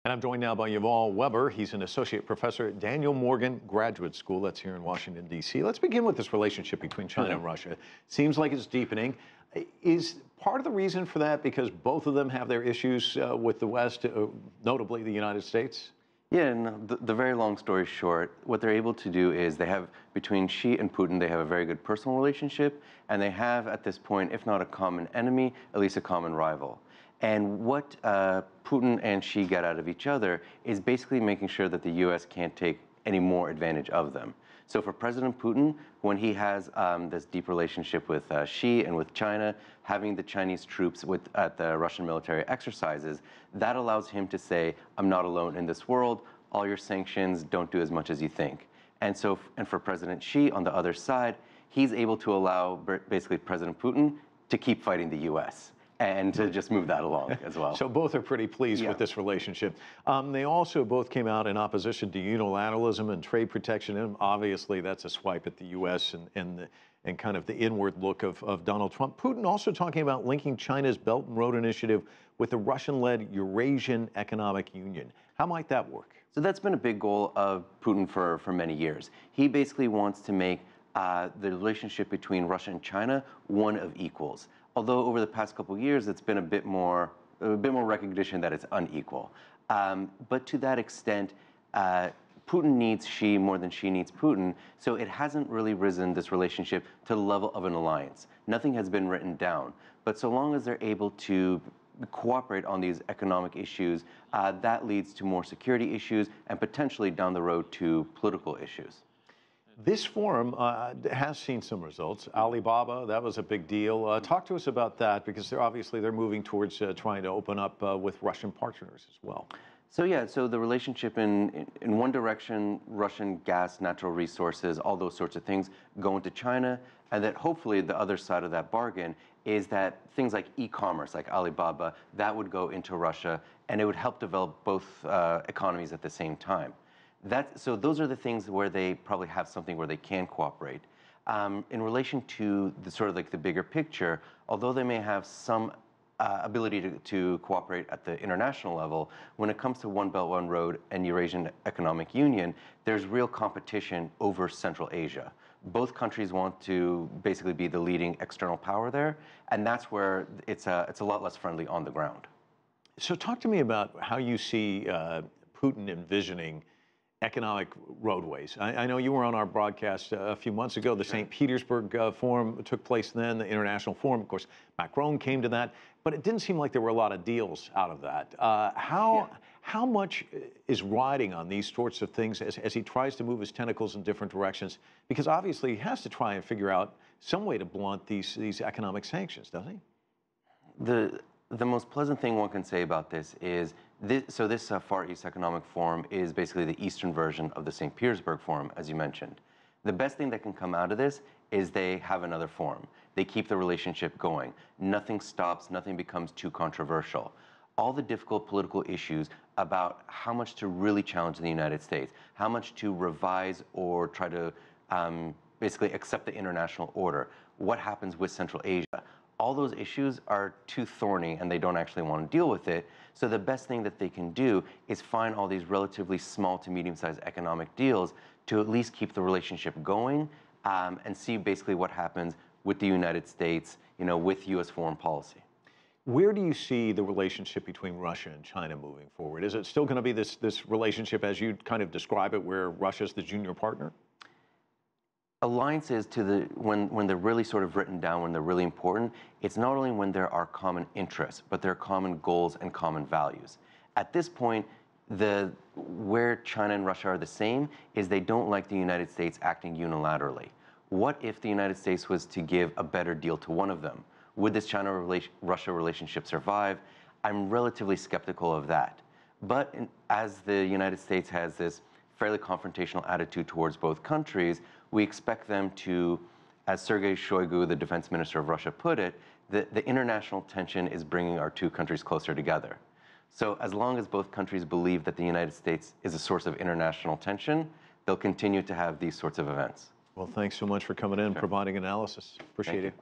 And I'm joined now by Yuval Weber. He's an associate professor at Daniel Morgan Graduate School. That's here in Washington, D.C. Let's begin with this relationship between China and Russia. Seems like it's deepening. Is part of the reason for that because both of them have their issues with the West, notably the United States? Yeah, and the very long story short, what they're able to do is they have, between Xi and Putin, they have a very good personal relationship, and they have, at this point, if not a common enemy, at least a common rival. And what Putin and Xi get out of each other is basically making sure that the U.S. can't take any more advantage of them. So for President Putin, when he has this deep relationship with Xi and with China, having the Chinese troops at the Russian military exercises, that allows him to say, I'm not alone in this world. All your sanctions don't do as much as you think. And so, and for President Xi on the other side, he's able to allow basically President Putin to keep fighting the U.S. and to just move that along as well. So both are pretty pleased with this relationship. They also both came out in opposition to unilateralism and trade protection. And obviously, that's a swipe at the U.S. and kind of the inward look of Donald Trump. Putin also talking about linking China's Belt and Road Initiative with the Russian-led Eurasian Economic Union. How might that work? So that's been a big goal of Putin for many years. He basically wants to make the relationship between Russia and China one of equals. Although over the past couple of years, it's been a bit more recognition that it's unequal. But to that extent, Putin needs Xi more than Xi needs Putin, so it hasn't really risen, this relationship, to the level of an alliance. Nothing has been written down. But so long as they're able to cooperate on these economic issues, that leads to more security issues and potentially down the road to political issues. This forum has seen some results. Alibaba, that was a big deal. Talk to us about that, because they're moving towards trying to open up with Russian partners as well. So yeah, so the relationship in one direction, Russian gas, natural resources, all those sorts of things go into China, and that hopefully the other side of that bargain is that things like e-commerce, like Alibaba, that would go into Russia, and it would help develop both economies at the same time. So those are the things where they probably have something where they can cooperate. In relation to the sort of like the bigger picture, although they may have some ability to cooperate at the international level, when it comes to One Belt, One Road and Eurasian Economic Union, there's real competition over Central Asia. Both countries want to basically be the leading external power there, and that's where it's a lot less friendly on the ground. So talk to me about how you see Putin envisioning economic roadways. I know you were on our broadcast a few months ago. The St. Petersburg Forum took place then, the International Forum. Of course, Macron came to that, but it didn't seem like there were a lot of deals out of that. How much is riding on these sorts of things as he tries to move his tentacles in different directions? Because obviously he has to try and figure out some way to blunt these economic sanctions, doesn't he? The most pleasant thing one can say about this is, this Far East Economic Forum is basically the Eastern version of the St. Petersburg Forum, as you mentioned. The best thing that can come out of this is they have another forum. They keep the relationship going. Nothing stops, nothing becomes too controversial. All the difficult political issues about how much to really challenge the United States, how much to revise or try to basically accept the international order, what happens with Central Asia. All those issues are too thorny and they don't actually want to deal with it. So the best thing that they can do is find all these relatively small to medium-sized economic deals to at least keep the relationship going and see basically what happens with the United States, with U.S. foreign policy. Where do you see the relationship between Russia and China moving forward? Is it still going to be this relationship as you kind of describe it, where Russia's the junior partner? Alliances, when they're really sort of written down, when they're really important, it's not only when there are common interests, but there are common goals and common values. At this point, where China and Russia are the same is they don't like the United States acting unilaterally. What if the United States was to give a better deal to one of them? Would this China-Russia relationship survive? I'm relatively skeptical of that. But as the United States has this fairly confrontational attitude towards both countries, we expect them to, as Sergei Shoigu, the defense minister of Russia, put it, the international tension is bringing our two countries closer together. So as long as both countries believe that the United States is a source of international tension, they'll continue to have these sorts of events. Well, thanks so much for coming in and providing analysis. Appreciate it.